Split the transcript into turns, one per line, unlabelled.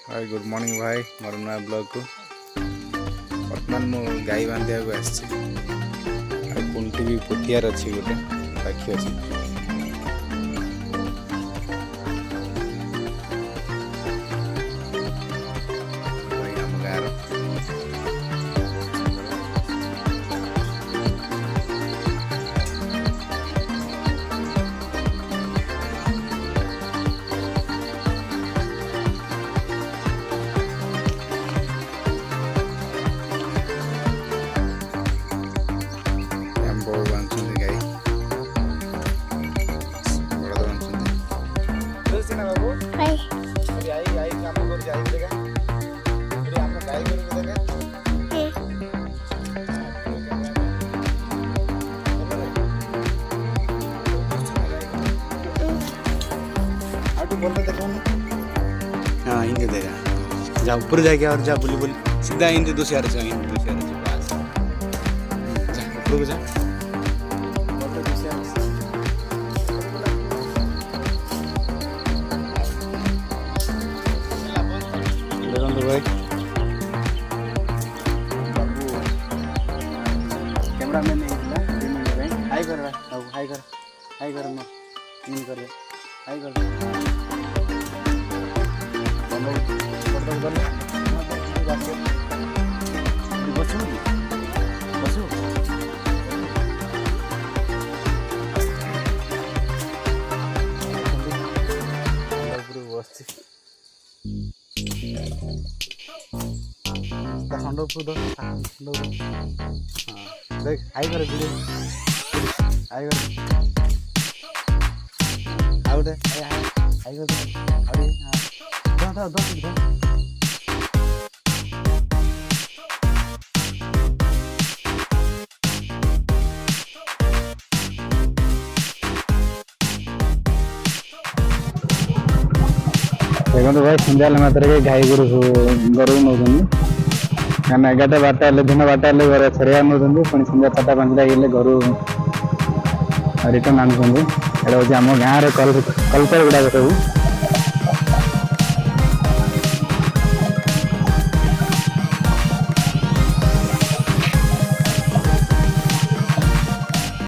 hi good morning भाई मोर नया blog को बर्तमान मु गाई बांधिया को आसी कुंटी भी पोथियार अच्छी गोटे बाकी अच्छी हाँ हिंदी देगा जा ऊपर जाके और जा बोली बोली सीधा हिंदी दूसरे जा बस जा ऊपर को जा भाई कैमरा मैन हाई कर हाई कर हाई कर इन कर हाई कर देख आई कर आई कर आउट आई कर देखो भाई संध्या मात्र गाई गोरु घर नौ क्या 11-12 दिन 12 घर छड़िया नौ पुणी संध्या 4-5 घर रिटर्न आणुच्च यहाँ आम गाँव कल्चर गुड़ाक सब